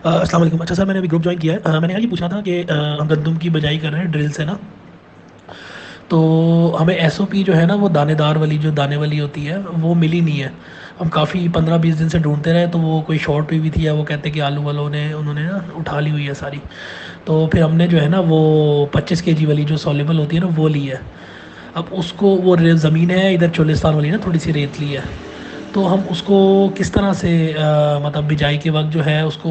السلام علیکم. اچھا سر، میں نے ابھی گروپ جوائن کیا ہے. میں نے یار یہ پوچھنا تھا کہ ہم گندم کی بجائی کر رہے ہیں ڈرل سے نا. تو ہمیں ایس او پی جو ہے نا وہ دانے دار والی جو دانے والی ہوتی ہے وہ ملی نہیں ہے. ہم کافی 15-20 دن سے ڈھونڈتے رہے تو وہ کوئی شارٹ ہوئی بھی تھی، یا وہ کہتے کہ آلو والوں نے انہوں نے نا اٹھا لی ہوئی ہے ساری. تو پھر ہم نے جو ہے نا وہ 25 kg والی جو سولیبل ہوتی ہے نا وہ لی ہے. اب اس کو وہ زمین ہے ادھر چولستان والی نا تھوڑی سی ریتلی ہے. تو ہم اس کو کس طرح سے مطلب بجائی کے وقت جو ہے اس کو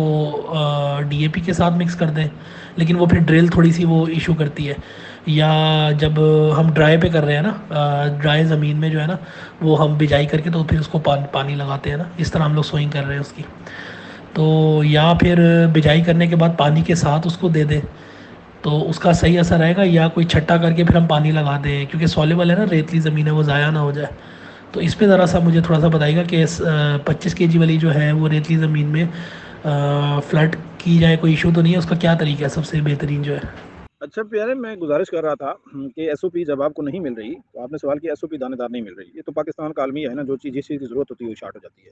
ڈی اے پی کے ساتھ مکس کر دیں، لیکن وہ پھر ڈرل تھوڑی سی وہ ایشو کرتی ہے. یا جب ہم ڈرائی پہ کر رہے ہیں نا ڈرائی زمین میں جو ہے نا وہ ہم بجائی کر کے تو پھر اس کو پانی لگاتے ہیں نا، اس طرح ہم لوگ سوئنگ کر رہے ہیں اس کی. تو یا پھر بجائی کرنے کے بعد پانی کے ساتھ اس کو دے دیں تو اس کا صحیح اثر رہے گا، یا کوئی چھٹا کر کے پھر ہم پانی لگا دیں کیونکہ سولیبل ہے نا ریتلی زمین ہے وہ ضائع نہ ہو جائے. تو اس پہ ذرا سا مجھے تھوڑا سا بتائے گا کہ 25 kg والی جو ہے وہ ریتلی زمین میں فلڈ کی جائے کوئی ایشو تو نہیں ہے، اس کا کیا طریقہ ہے سب سے بہترین جو ہے؟ اچھا پیارے، میں گزارش کر رہا تھا کہ ایس او پی جب آپ کو نہیں مل رہی تو آپ نے سوال کیا ایس او پی دانے دار نہیں مل رہی. یہ تو پاکستان کا عالمی ہے نا، جو چیز جس چیز کی ضرورت ہوتی ہے وہ شارٹ ہو جاتی ہے.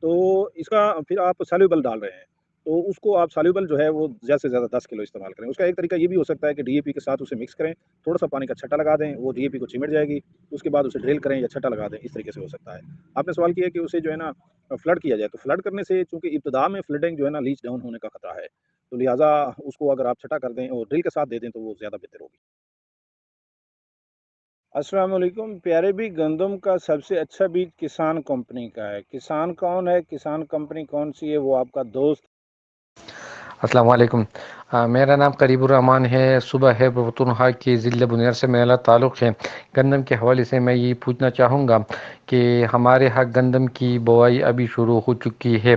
تو اس کا پھر آپ سالوبل ڈال رہے ہیں تو اس کو آپ سالوبل جو ہے وہ زیادہ سے زیادہ 10 کلو استعمال کریں. اس کا ایک طریقہ یہ بھی ہو سکتا ہے کہ ڈی اے پی کے ساتھ اسے مکس کریں، تھوڑا سا پانی کا چھٹا لگا دیں، وہ ڈی اے پی کو چمٹ جائے گی. اس کے بعد اسے ڈرل کریں یا چھٹا لگا دیں، اس طریقے سے ہو سکتا ہے. آپ نے سوال کیا کہ اسے جو ہے نا فلڈ کیا جائے، تو فلڈ کرنے سے چونکہ ابتدا میں فلڈنگ جو ہے نا لیچ ڈاؤن ہونے کا خطرہ ہے، تو لہٰذا اس کو اگر آپ چھٹا کر دیں اور ڈرل کے ساتھ دے دیں تو وہ زیادہ بہتر ہوگی. السلام علیکم پیارے بھی، گندم کا سب سے اچھا بیج کسان کمپنی کا ہے. کسان کون ہے، کسان کمپنی کون سی ہے، وہ آپ کا دوست. السلام علیکم. میرا نام قریب الرحمان ہے. صبح ہے پختونخوا کے ضلع بنیر سے میرا تعلق ہے. گندم کے حوالے سے میں یہ پوچھنا چاہوں گا کہ ہمارے ہاں گندم کی بوائی ابھی شروع ہو چکی ہے.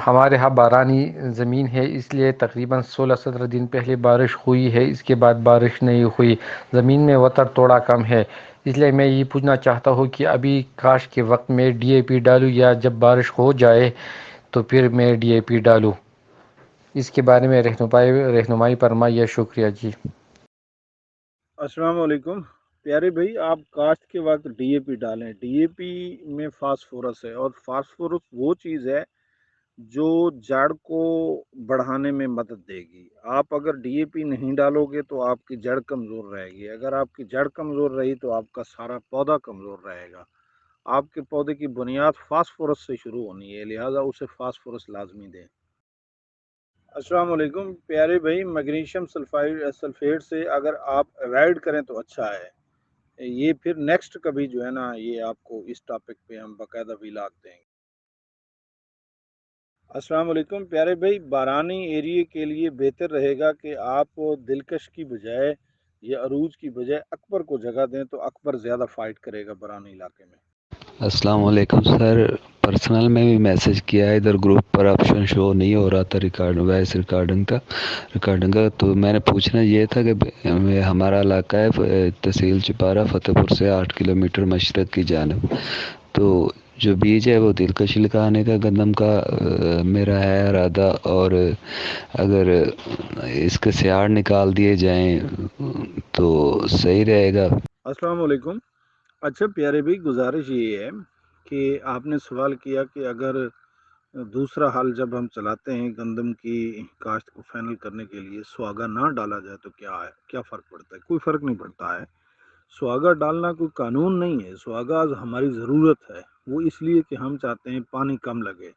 ہمارے ہاں بارانی زمین ہے، اس لیے تقریباً 16-17 دن پہلے بارش ہوئی ہے، اس کے بعد بارش نہیں ہوئی. زمین میں وتر تھوڑا کم ہے، اس لیے میں یہ پوچھنا چاہتا ہوں کہ ابھی کاشت کے وقت میں ڈی اے پی ڈالوں یا جب بارش ہو جائے تو پھر میں ڈی اے پی ڈالوں. اس کے بارے میں رہنمائی فرمائیے. شکریہ جی. السلام علیکم پیارے بھائی، آپ کاشت کے وقت ڈی اے پی ڈالیں. ڈی اے پی میں فاسفورس ہے، اور فاسفورس وہ چیز ہے جو جڑ کو بڑھانے میں مدد دے گی. آپ اگر ڈی اے پی نہیں ڈالو گے تو آپ کی جڑ کمزور رہے گی. اگر آپ کی جڑ کمزور رہی تو آپ کا سارا پودا کمزور رہے گا. آپ کے پودے کی بنیاد فاسفورس سے شروع ہونی ہے، لہٰذا اسے فاسفورس لازمی دیں. السلام علیکم پیارے بھائی، میگنیشیم سلفیٹ سے اگر آپ اوائڈ کریں تو اچھا ہے. یہ پھر نیکسٹ کبھی جو ہے نا یہ آپ کو اس ٹاپک پہ ہم باقاعدہ ویلاگ دیں گے. السلام علیکم پیارے بھائی، بارانی ایریے کے لیے بہتر رہے گا کہ آپ دلکش کی بجائے یا عروج کی بجائے اکبر کو جگہ دیں، تو اکبر زیادہ فائٹ کرے گا بارانی علاقے میں. السلام علیکم سر. پرسنل میں بھی میسج کیا ہے، ادھر گروپ پر آپشن شو نہیں ہو رہا تھا ریکارڈنگ کا. تو میں نے پوچھنا یہ تھا کہ ہمارا علاقہ ہے تحصیل چپارہ فتح پور سے 8 کلومیٹر مشرق کی جانب. تو جو بیج ہے وہ دلکش لگانے کا گندم کا میرا ہے ارادہ، اور اگر اس کے سیاڑ نکال دیے جائیں تو صحیح رہے گا. السلام علیکم. اچھا پیارے بھائی، گزارش یہ ہے کہ آپ نے سوال کیا کہ اگر دوسرا حال جب ہم چلاتے ہیں گندم کی کاشت کو فائنل کرنے کے لیے سواگا نہ ڈالا جائے تو کیا فرق پڑتا ہے؟ کوئی فرق نہیں پڑتا ہے. سواگا ڈالنا کوئی قانون نہیں ہے، سواگا ہماری ضرورت ہے. وہ اس لیے کہ ہم چاہتے ہیں پانی کم لگے.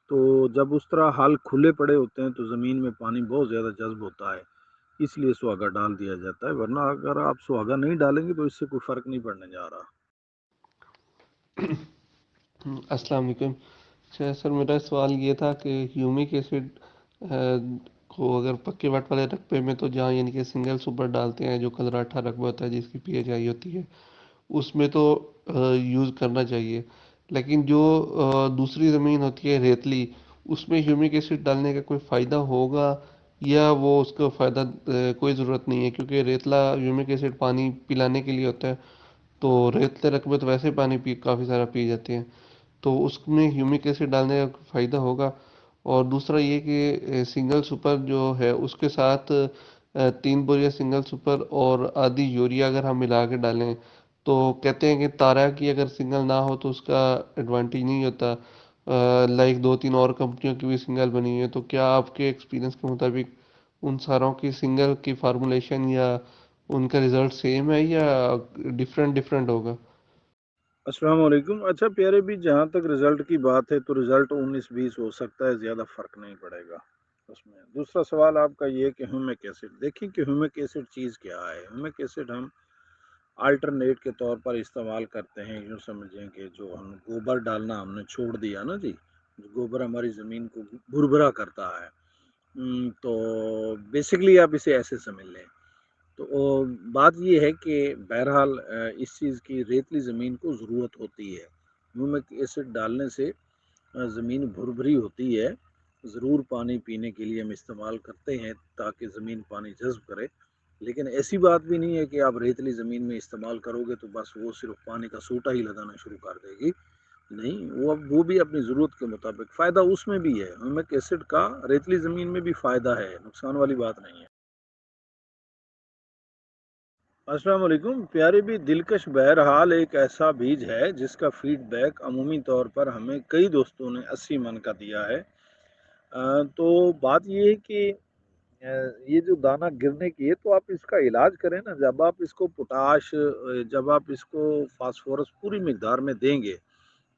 تو جب اس طرح حال کھلے پڑے ہوتے ہیں تو زمین میں پانی بہت زیادہ جذب ہوتا ہے، اس لیے سواگا ڈال دیا جاتا ہے. ورنہ اگر آپ سواگا نہیں ڈالیں گے تو اس سے کوئی فرق نہیں پڑنے جا رہا. السلام علیکم. سر میرا سوال یہ تھا کہ ہیومک ایسڈ کو اگر پکے وٹ والے رقبے میں تو جہاں یعنی کہ سنگل سپر ڈالتے ہیں جو 15-18 رقبہ ہوتا ہے جس کی پی ایچ آئی ہوتی ہے، اس میں تو یوز کرنا چاہیے. لیکن جو دوسری زمین ہوتی ہے ریتلی، اس میں ہیومک ایسڈ ڈالنے کا کوئی فائدہ ہوگا یا وہ اس کو فائدہ کوئی ضرورت نہیں ہے؟ کیونکہ ریتلا ہیومک ایسڈ پانی پلانے کے لیے ہوتا ہے، تو ریتلے رقبے تو ویسے پانی کافی سارا پی جاتے ہیں، تو اس میں ہیومک ایسڈ ڈالنے کا فائدہ ہوگا؟ اور دوسرا یہ کہ سنگل سپر جو ہے اس کے ساتھ 3 بوریاں سنگل سپر اور آدھی یوریا اگر ہم ملا کے ڈالیں تو کہتے ہیں کہ تارا کی اگر سگنل نہ ہو تو اس کا ایڈوانٹیج نہیں ہوتا. लाइक 2-3 और कंपनियों की भी सिंगल बनी हुई है, तो क्या आपके एक्सपीरियंस के मुताबिक उन सारों की सिंगल की फार्मूलेशन या उनका रिजल्ट सेम है या डिफरेंट डिफरेंट होगा? अस्सलाम वालेकुम। अच्छा प्यारे भी, जहाँ तक रिजल्ट की बात है तो रिजल्ट 19-20 हो सकता है, ज़्यादा फ़र्क नहीं पड़ेगा उसमें। दूसरा सवाल आपका ये कि ह्यूमिक एसिड, देखिए कि ह्यूमिक एसिड चीज़ क्या है। ह्यूमिक एसिड हम अल्टरनेट के तौर पर इस्तेमाल करते हैं। यूँ समझें कि जो हम गोबर डालना हमने छोड़ दिया ना जी, गोबर हमारी ज़मीन को भुरभुरा करता है। तो बेसिकली आप इसे ऐसे समझ लें। तो बात ये है कि बहरहाल इस चीज़ की रेतली ज़मीन को ज़रूरत होती है। ह्यूमिक एसिड डालने से ज़मीन भुरभुरी होती है। ज़रूर पानी पीने के लिए हम इस्तेमाल करते हैं ताकि ज़मीन पानी जज़्ब करे। लेकिन ऐसी बात भी नहीं है कि आप रेतली ज़मीन में इस्तेमाल करोगे तो बस वो सिर्फ़ पानी का सोटा ही लगाना शुरू कर देगी। नहीं, वो भी अपनी ज़रूरत के मुताबिक, फ़ायदा उसमें भी है। ह्यूमिक एसिड का रेतली ज़मीन में भी फ़ायदा है, नुकसान वाली बात नहीं है। अस्सलाम वालेकुम प्यारे भी, दिलकश बहरहाल एक ऐसा बीज है जिसका फीडबैक अमूमी तौर पर हमें कई दोस्तों ने 80 मन का दिया है। तो बात ये है कि ये जो दाना गिरने की है तो आप इसका इलाज करें ना। जब आप इसको पोटाश, जब आप इसको फास्फोरस पूरी मिकदार में देंगे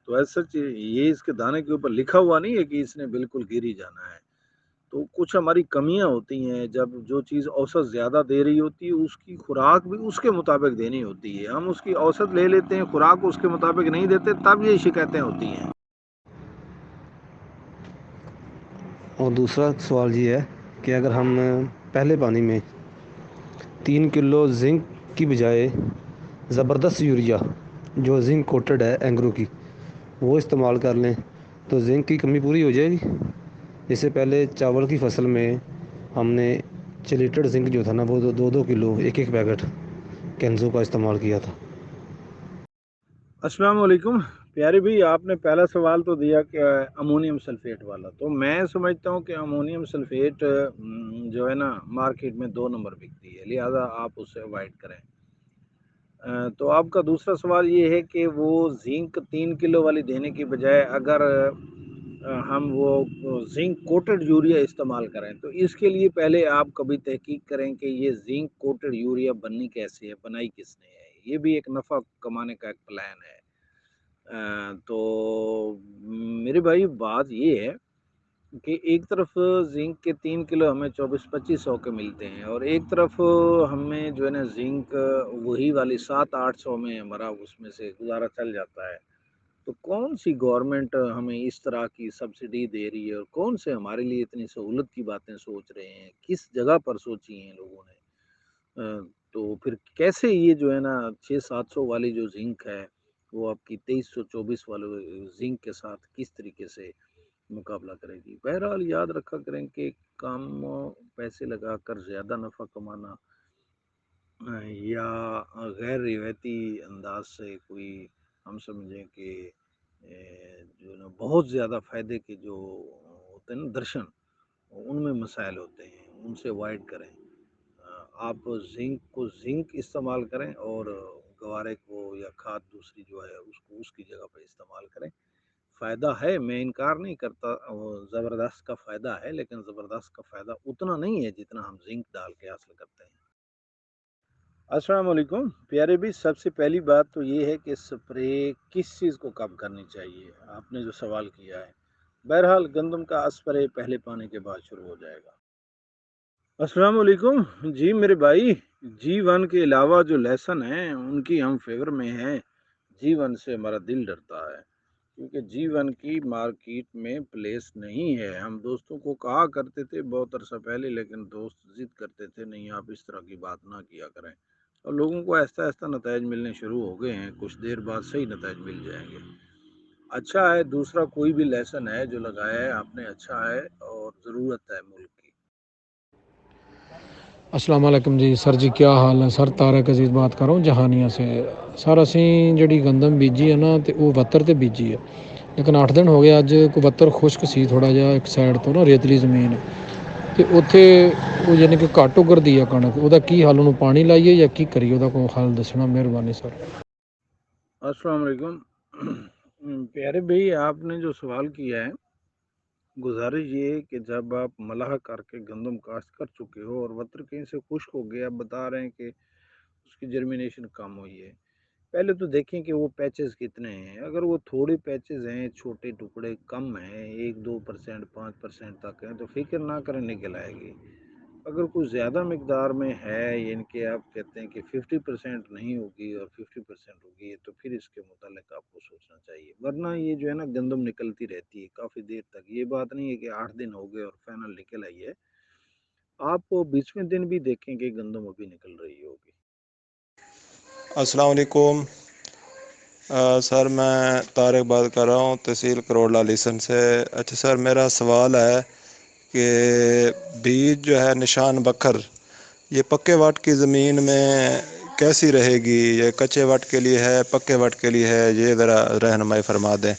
तो ऐसा ये इसके दाने के ऊपर लिखा हुआ नहीं है कि इसने बिल्कुल गिर ही जाना है। तो कुछ हमारी कमियां होती हैं, जब जो चीज़ औसत ज़्यादा दे रही होती है उसकी खुराक भी उसके मुताबिक देनी होती है। हम उसकी औसत ले लेते हैं, खुराक उसके मुताबिक नहीं देते, तब ये शिकायतें होती हैं। और दूसरा सवाल ये है कि अगर हम पहले पानी में 3 किलो जिंक की बजाय ज़बरदस्त यूरिया जो जिंक कोटेड है एंग्रो की वो इस्तेमाल कर लें तो जिंक की कमी पूरी हो जाएगी। इससे पहले चावल की फसल में हमने चिलेटेड जिंक जो था ना वो 2-2 किलो एक एक पैकेट कैंजो का इस्तेमाल किया था। अस्सलाम वालेकुम प्यारे भाई, आपने पहला सवाल तो दिया कि अमोनियम सल्फेट वाला, तो मैं समझता हूँ कि अमोनियम सल्फेट जो है ना मार्केट में 2 नंबर बिकती है, लिहाजा आप उसे अवॉइड करें। तो आपका दूसरा सवाल ये है कि वो जिंक 3 किलो वाली देने की बजाय अगर हम वो जिंक कोटेड यूरिया इस्तेमाल करें तो इसके लिए पहले आप कभी तहकीक करें कि ये जिंक कोटेड यूरिया बननी कैसे है, बनाई किसने है। ये भी एक नफ़ा कमाने का एक प्लान है। तो मेरे भाई बात ये है कि एक तरफ जिंक के 3 किलो हमें 24-25 सौ के मिलते हैं और एक तरफ हमें जो है ना जिंक वही वाली 700-800 में हमारा उसमें से गुजारा चल जाता है। तो कौन सी गवर्नमेंट हमें इस तरह की सब्सिडी दे रही है और कौन से हमारे लिए इतनी सहूलत की बातें सोच रहे हैं, किस जगह पर सोची हैं लोगों ने। तो फिर कैसे ये जो है ना 600-700 वाली जो जिंक है वो आपकी 2324 वाले जिंक के साथ किस तरीके से मुकाबला करेगी। बहरहाल याद रखा करें कि कम पैसे लगाकर ज़्यादा नफ़ा कमाना या गैर रिवायती अंदाज से कोई, हम समझें कि जो ना बहुत ज़्यादा फ़ायदे के जो होते हैं ना दर्शन, उनमें मसाइल होते हैं, उनसे अवॉइड करें। आप जिंक को जिंक इस्तेमाल करें और गवारे को या खाद दूसरी जो है उसको उसकी जगह पर इस्तेमाल करें। फ़ायदा है, मैं इनकार नहीं करता, ज़बरदस्त का फ़ायदा है, लेकिन ज़बरदस्त का फ़ायदा उतना नहीं है जितना हम जिंक डाल के हासिल करते हैं। अस्सलाम वालेकुम प्यारे भी, सबसे पहली बात तो ये है कि स्प्रे किस चीज़ को कब करनी चाहिए, आपने जो सवाल किया है। बहरहाल गंदम का स्प्रे पहले पानी के बाद शुरू हो जाएगा। अस्सलाम वालेकुम जी मेरे भाई, G1 के अलावा जो लेसन हैं उनकी हम फेवर में हैं। G1 से हमारा दिल डरता है क्योंकि G1 की मार्केट में प्लेस नहीं है। हम दोस्तों को कहा करते थे बहुत अरसा पहले, लेकिन दोस्त जिद करते थे नहीं आप इस तरह की बात ना किया करें, और लोगों को आहिस्ता आहिस्ता नताइज मिलने शुरू हो गए हैं। कुछ देर बाद सही नताइज मिल जाएंगे। अच्छा है, दूसरा कोई भी लेसन है जो लगाया है आपने, अच्छा है और ज़रूरत है मुल्क की। अस्सलाम वालेकुम जी सर जी, क्या हाल है सर? तारक अजीज़ बात कर रहा हूँ जहानिया से। सर असीं ਜਿਹੜੀ ਗੰਦਮ ਬੀਜੀ ਹੈ ਨਾ ਤੇ ਉਹ ਵੱਤਰ ਤੇ ਬੀਜੀ ਹੈ, ਲੇਕਿਨ 8 ਦਿਨ ਹੋ ਗਏ ਅੱਜ ਕੋਈ ਵੱਤਰ ਖੁਸ਼ਕ ਸੀ ਥੋੜਾ ਜਿਹਾ ਇੱਕ ਸਾਈਡ ਤੋਂ ਨਾ ਰੇਤਲੀ ਜ਼ਮੀਨ ਤੇ ਉੱਥੇ ਉਹ ਯਾਨੀ ਕਿ ਘੱਟ ਉਗਰਦੀ ਆ ਕਣਕ। ਉਹਦਾ ਕੀ ਹੱਲ, ਉਹਨੂੰ ਪਾਣੀ ਲਾਈਏ ਜਾਂ ਕੀ ਕਰੀਏ, ਉਹਦਾ ਕੋਈ ਹੱਲ ਦੱਸਣਾ ਮਿਹਰਬਾਨੀ ਸਰ। अस्सलाम वालेकुम प्यारे भाई, आपने जो सवाल किया है, गुजारिश ये है कि जब आप मलाह करके गंदम काश्त कर चुके हो और वत्र कहीं से खुश्क हो गया, आप बता रहे हैं कि उसकी जर्मिनेशन कम हुई है, पहले तो देखें कि वो पैचेस कितने हैं। अगर वो थोड़े पैचेस हैं, छोटे टुकड़े कम हैं, 1-2% 5% तक हैं, तो फिक्र ना करें, निकल आएगी। अगर कुछ ज़्यादा मकदार में है, यानी कि आप कहते हैं कि 50% नहीं होगी और 50% होगी, तो फिर इसके मुतालिक आपको सोचना चाहिए। वरना ये जो है ना, गंदम निकलती रहती है काफ़ी देर तक। ये बात नहीं है कि 8 दिन हो गए और फाइनल निकल आई है। आप 20वें दिन भी देखें कि गंदम अभी निकल रही होगी। अस्सलाम वालेकुम सर, मैं तारिक बात कर रहा हूँ, तहसील करोड़ला लीसन से। अच्छा सर, मेरा सवाल है कि बीज जो है निशान बखर, ये पक्के वाट की ज़मीन में कैसी रहेगी? ये कच्चे वाट के लिए है, पक्के वाट के लिए है? ये ज़रा रहनुमाई फरमा दें।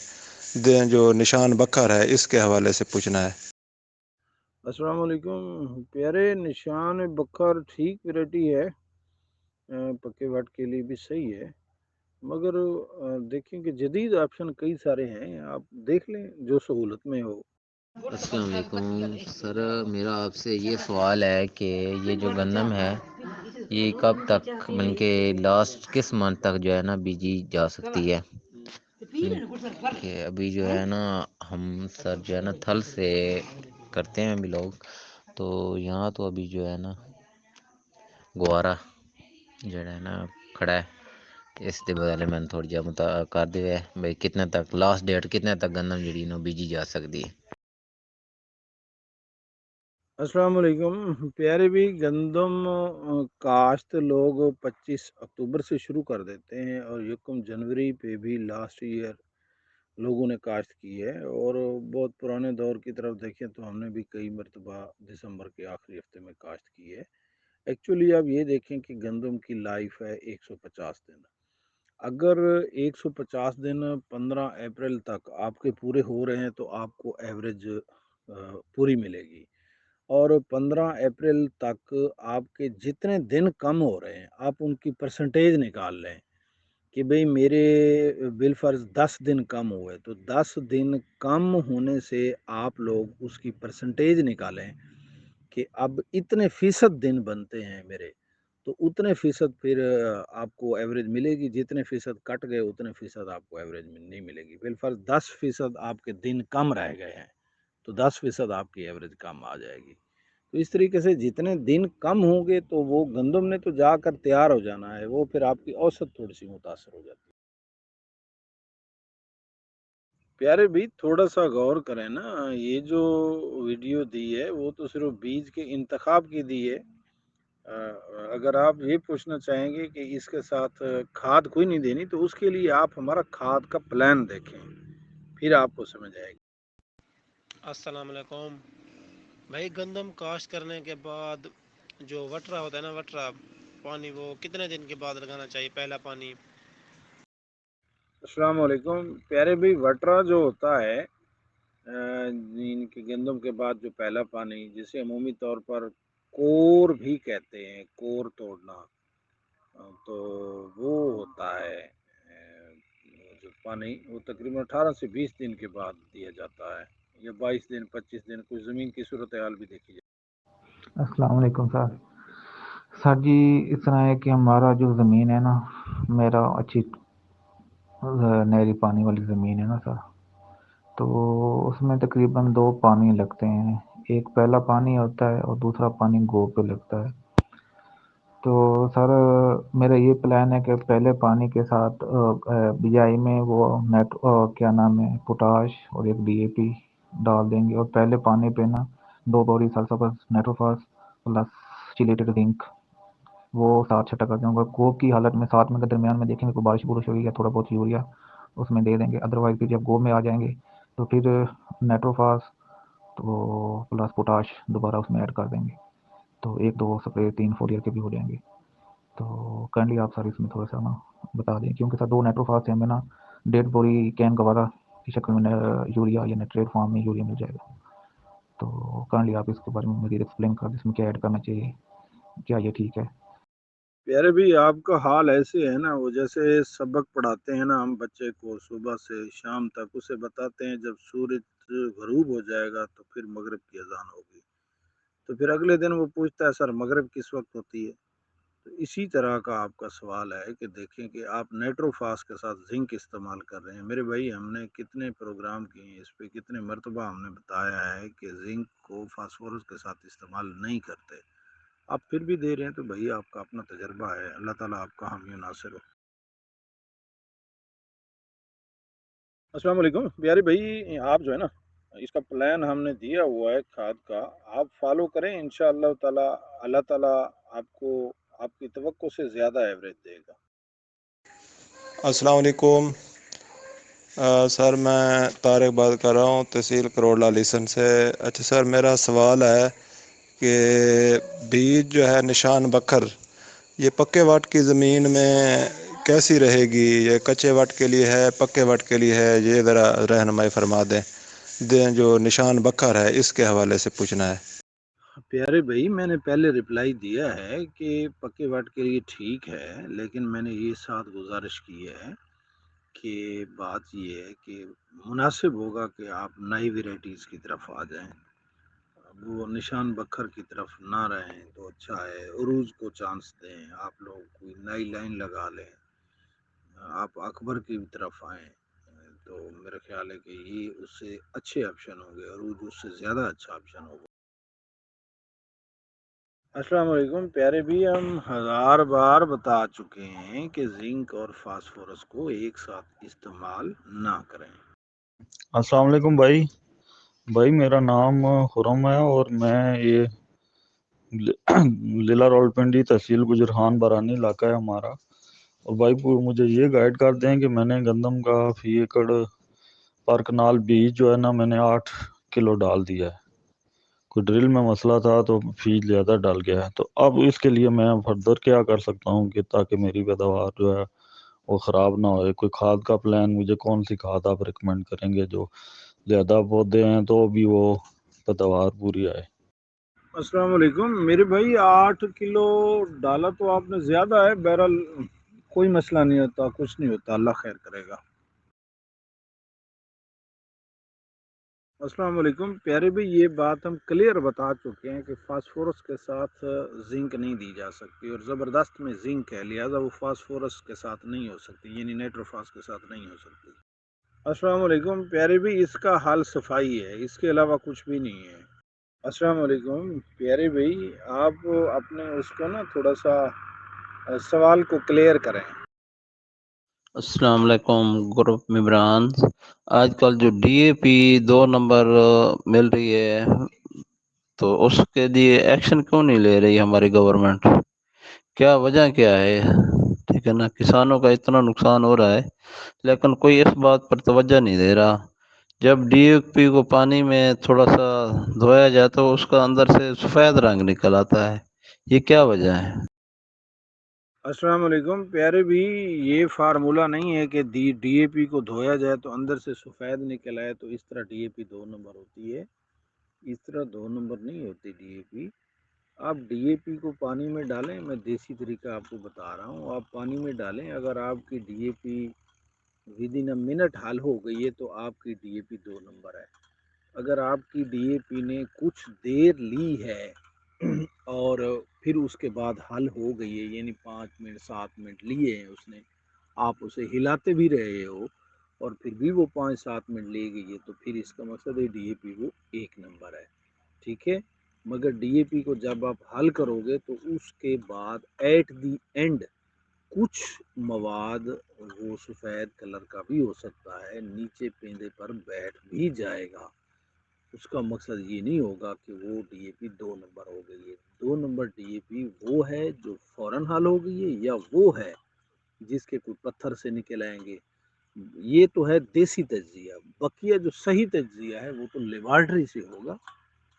जो निशान बखर है, इसके हवाले से पूछना है। अस्सलाम वालेकुम प्यारे, निशान बखर ठीक वैरायटी है, पक्के वाट के लिए भी सही है। मगर देखें कि जदीद ऑप्शन कई सारे हैं, आप देख लें जो सहूलत में हो। अस्सलाम वालेकुम सर, मेरा आपसे ये सवाल है कि ये जो गंदम है ये कब तक बल्कि लास्ट किस मंथ तक जो है ना बीजी जा सकती है? कि अभी जो है ना हम सर जो है ना थल से करते हैं बिलोंग, तो यहाँ तो अभी जो है ना गुआरा जो है ना खड़ा है। इस दे बारे में थोड़ी जा मुता कर दे भाई, कितने तक लास्ट डेट, कितने तक गंदम जी नो बीजी जा सकती है? अस्सलाम वालेकुम प्यारे भी, गंदम काश्त लोग 25 अक्टूबर से शुरू कर देते हैं और 1 जनवरी पे भी लास्ट ईयर लोगों ने काश्त की है। और बहुत पुराने दौर की तरफ देखें तो हमने भी कई मरतबा दिसंबर के आखिरी हफ्ते में काश्त की है। एक्चुअली आप ये देखें कि गंदम की लाइफ है 150 दिन। अगर 150 दिन 15 अप्रैल तक आपके पूरे हो रहे हैं तो आपको एवरेज पूरी मिलेगी। और 15 अप्रैल तक आपके जितने दिन कम हो रहे हैं, आप उनकी परसेंटेज निकाल लें कि भाई मेरे बिलफर्ज 10 दिन कम हुए, तो 10 दिन कम होने से आप लोग उसकी परसेंटेज निकालें कि अब इतने फीसद दिन बनते हैं मेरे, तो उतने फीसद फिर आपको एवरेज मिलेगी। जितने फीसद कट गए उतने फीसद आपको एवरेज नहीं मिलेगी। बिलफर्ज 10% आपके दिन कम रह गए हैं, तो 10% आपकी एवरेज कम आ जाएगी। तो इस तरीके से जितने दिन कम होंगे तो वो गंदम ने तो जाकर तैयार हो जाना है, वो फिर आपकी औसत थोड़ी सी मुतासर हो जाती है। प्यारे भी थोड़ा सा गौर करें ना, ये जो वीडियो दी है वो तो सिर्फ बीज के इंतखाब की दी है। अगर आप ये पूछना चाहेंगे कि इसके साथ खाद कोई नहीं देनी, तो उसके लिए आप हमारा खाद का प्लान देखें, फिर आपको समझ आएगी। अस्सलाम वालेकुम भाई, गंदम काश्त करने के बाद जो वटरा होता है ना, वटरा पानी, वो कितने दिन के बाद लगाना चाहिए पहला पानी? अस्सलाम वालेकुम प्यारे भाई, वटरा जो होता है इनके गंदम के बाद जो पहला पानी, जिसे अमूमी तौर पर कोर भी कहते हैं, कोर तोड़ना, तो वो होता है जो पानी, वो तकरीबन 18 से 20 दिन के बाद दिया जाता है, या 22 दिन 25 दिन, कुछ ज़मीन की सूरत हाल भी देखी जाए। अस्सलाम वालेकुम सर। सर जी, इस तरह है कि हमारा जो ज़मीन है ना, मेरा अच्छी नहरी पानी वाली ज़मीन है ना सर, तो उसमें तकरीबन 2 पानी लगते हैं। एक पहला पानी होता है और दूसरा पानी गो पे लगता है। तो सर मेरा ये प्लान है कि पहले पानी के साथ बिजाई में वो क्या नाम है, पोटाश और एक डीएपी डाल देंगे, और पहले पानी पे ना 2 बोरी सल्फर नाइट्रोफॉस प्लस चिलेटेड जिंक वो साथ छटा कर दूंगा। गोब की हालत में साथ में के दरमियान में देखेंगे कोई बारिश बुरिश हुई या थोड़ा बहुत यूरिया उसमें दे देंगे। अदरवाइज फिर जब गोब में आ जाएंगे तो फिर नाइट्रोफॉस तो प्लस पोटाश दोबारा उसमें ऐड कर देंगे, तो 1-2 स्प्रे 3 फोलियर के भी हो जाएंगे। तो काइंडली आप सर इसमें थोड़ा सा ना बता दें, क्योंकि सर 2 नाइट्रोफॉस से हमें ना 1.5 बोरी कैन गवारा की शक्ल में यूरिया या नाइट्रेट फॉर्म में यूरिया मिल जाएगा। तो काइंडली आप इसके बारे में मज़ीद एक्सप्लेन कर दें, इसमें क्या ऐड करना चाहिए, क्या ये ठीक है? प्यारे भाई आपका हाल ऐसे है ना, वो जैसे सबक पढ़ाते हैं ना हम बच्चे को सुबह से शाम तक, उसे बताते हैं जब सूरज गरूब हो जाएगा तो फिर मगरिब की अजान होगी, तो फिर अगले दिन वो पूछता है सर मगरिब किस वक्त होती है। तो इसी तरह का आपका सवाल है कि देखें कि आप नाइट्रोफास के साथ जिंक इस्तेमाल कर रहे हैं। मेरे भाई हमने कितने प्रोग्राम किए हैं इस पे, कितने मरतबा हमने बताया है कि जिंक को फास्फोरस के साथ इस्तेमाल नहीं करते, आप फिर भी दे रहे हैं, तो भाई आपका अपना तजर्बा है, अल्लाह ताला आपका हामी नासिर हो। अस्सलाम वालेकुम प्यारे भाई, आप जो है ना इसका प्लान हमने दिया हुआ है खाद का, आप फॉलो करें इंशाअल्लाह ताला, अल्लाह ताला आपको आपकी तवक्को से ज़्यादा एवरेज देगा। अस्सलाम वालेकुम सर, मैं तारिक बात कर रहा हूँ तहसील करोड़ला लीसन से। अच्छा सर, मेरा सवाल है कि बीज जो है निशान बखर, ये पक्के वाट की ज़मीन में कैसी रहेगी? ये कच्चे वाट के लिए है, पक्के वाट के लिए है? ये ज़रा रहनुमाई फरमा दें जो निशान बखर है इसके हवाले से पूछना है। प्यारे भाई मैंने पहले रिप्लाई दिया है कि पक्के वाट के लिए ठीक है, लेकिन मैंने ये साथ गुजारिश की है कि बात ये है कि मुनासिब होगा कि आप नई वेराइटीज़ की तरफ आ जाएं, वो निशान बखर की तरफ ना रहें तो अच्छा है। उरूज को चांस दें, आप लोग कोई नई लाइन लगा लें, आप अकबर की तरफ आएँ, तो मेरा ख्याल है कि ये उससे अच्छे ऑप्शन होंगे, उरूज उससे ज़्यादा अच्छा ऑप्शन होगा। अस्सलाम वालेकुम प्यारे भी, हम हजार बार बता चुके हैं कि जिंक और फास्फोरस को एक साथ इस्तेमाल ना करें। अस्सलाम वालेकुम भाई। भाई मेरा नाम खुरम है और मैं ये लीला रावलपिंडी तहसील गुजरखान बारानी इलाका है हमारा। और भाई मुझे ये गाइड कर दें कि मैंने गंदम का फी एकड़ पर कनाल बीज जो है ना मैंने 8 किलो डाल दिया है। कोई ड्रिल में मसला था तो फी ज़्यादा डाल गया है, तो अब इसके लिए मैं फर्दर क्या कर सकता हूँ कि ताकि मेरी पैदावार जो है वो ख़राब ना होए? कोई खाद का प्लान, मुझे कौन सी खाद आप रिकमेंड करेंगे जो ज़्यादा पौधे हैं तो भी वो पैदावार पूरी आए? अस्सलाम वालेकुम मेरे भाई, 8 किलो डाला तो आपने ज़्यादा है, बहरहाल कोई मसला नहीं होता, कुछ नहीं होता, अल्लाह खैर करेगा। अस्सलाम वालेकुम प्यारे भाई, ये बात हम क्लियर बता चुके हैं कि फास्फोरस के साथ जिंक नहीं दी जा सकती, और ज़बरदस्त में जिंक है, लिहाजा वो फास्फोरस के साथ नहीं हो सकती, यानी नाइट्रोफास के साथ नहीं हो सकती। अस्सलाम वालेकुम प्यारे भाई, इसका हल सफाई है, इसके अलावा कुछ भी नहीं है। अस्सलाम वालेकुम प्यारे भाई, आप अपने उसको ना थोड़ा सा सवाल को क्लियर करें। अस्सलाम वालेकुम ग्रुप मेंबरान, आजकल जो डीएपी 2 नंबर मिल रही है तो उसके लिए एक्शन क्यों नहीं ले रही हमारी गवर्नमेंट? क्या वजह क्या है? ठीक है ना, किसानों का इतना नुकसान हो रहा है लेकिन कोई इस बात पर तवज्जो नहीं दे रहा। जब डीएपी को पानी में थोड़ा सा धोया जाए तो उसका अंदर से सफ़ेद रंग निकल आता है, ये क्या वजह है? अस्सलाम वालेकुम प्यारे भी, ये फार्मूला नहीं है कि डीएपी को धोया जाए तो अंदर से सफ़ेद निकल आए तो इस तरह डीएपी 2 नंबर होती है। इस तरह 2 नंबर नहीं होती डीएपी। आप डीएपी को पानी में डालें, मैं देसी तरीका आपको बता रहा हूँ, आप पानी में डालें, अगर आपकी DAP with in a minute हल हो गई है तो आपकी डीएपी 2 नंबर है। अगर आपकी डीएपी ने कुछ देर ली है और फिर उसके बाद हल हो गई है, यानी 5 मिनट 7 मिनट लिए हैं उसने, आप उसे हिलाते भी रहे हो और फिर भी वो 5-7 मिनट ले गई है, तो फिर इसका मतलब है डीएपी वो 1 नंबर है। ठीक है, मगर डीएपी को जब आप हल करोगे तो उसके बाद एट दी एंड कुछ मवाद वो सफ़ेद कलर का भी हो सकता है, नीचे पेंदे पर बैठ भी जाएगा। उसका मकसद ये नहीं होगा कि वो डीएपी 2 नंबर हो गई है। 2 नंबर डीएपी वो है जो फौरन हल हो गई है, या वो है जिसके कोई पत्थर से निकल आएंगे। ये तो है देसी तज्जिया, बकिया जो सही तज्जिया है वो तो लेबॉर्ट्री से होगा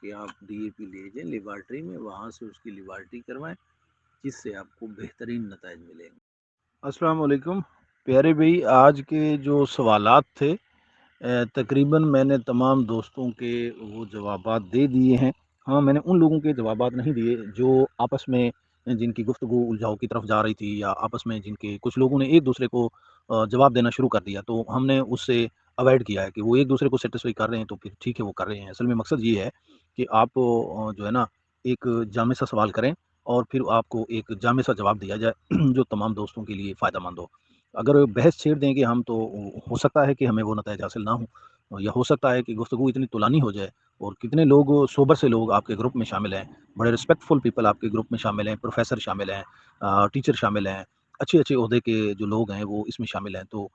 कि आप डीएपी ले जाएं लेबॉर्ट्री में, वहाँ से उसकी लेबॉर्ट्री करवाएं, जिससे आपको बेहतरीन नताइज मिलेंगे। अस्सलाम वालेकुम प्यारे भाई, आज के जो सवालात थे तकरीबन मैंने तमाम दोस्तों के वो जवाबात दे दिए हैं। हाँ, मैंने उन लोगों के जवाबात नहीं दिए जो आपस में جن کی گفتگو الجھاؤ کی طرف جا رہی تھی، یا آپس میں جن کے کچھ لوگوں نے ایک دوسرے کو جواب دینا شروع کر دیا، تو ہم نے اس سے اوائڈ کیا ہے کہ وہ ایک دوسرے کو سیٹسفائی کر رہے ہیں تو پھر ٹھیک ہے وہ کر رہے ہیں۔ اصل میں مقصد یہ ہے کہ آپ جو ہے نا ایک جامع سا سوال کریں اور پھر آپ کو ایک جامع سا جواب دیا جائے جو تمام دوستوں کے لیے فائدہ مند ہو۔ اگر بحث چھیڑ دیں گے ہم تو ہو سکتا ہے کہ ہمیں وہ نتائج حاصل نہ ہوں، یا ہو سکتا ہے کہ گفتگو اتنی طولانی ہو جائے، اور کتنے لوگ سوبر سے لوگ آپ کے گروپ میں شامل ہیں، بڑے رسپیکٹفل پیپل آپ کے گروپ میں شامل ہیں، پروفیسر شامل ہیں، ٹیچر شامل ہیں، اچھے اچھے عہدے کے جو لوگ ہیں وہ اس میں شامل ہیں، تو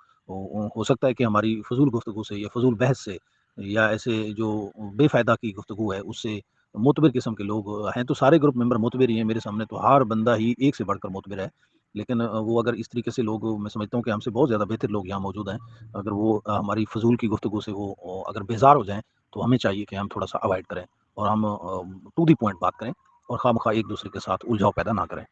ہو سکتا ہے کہ ہماری فضول گفتگو سے یا فضول بحث سے یا ایسے جو بے فائدہ کی گفتگو ہے اس سے معتبر قسم کے لوگ ہیں، تو سارے گروپ ممبر معتبر ہی ہیں میرے سامنے، تو ہر بندہ ہی ایک سے بڑھ کر معتبر ہے، لیکن وہ اگر اس طریقے سے لوگ، میں سمجھتا ہوں کہ ہم سے بہت زیادہ بہتر لوگ یہاں موجود ہیں، اگر وہ ہماری فضول کی گفتگو سے وہ اگر بیزار ہو جائیں تو ہمیں چاہیے کہ ہم تھوڑا سا اوائڈ کریں اور ہم ٹو دی پوائنٹ بات کریں اور خواہ مخواہ ایک دوسرے کے ساتھ الجھاؤ پیدا نہ کریں۔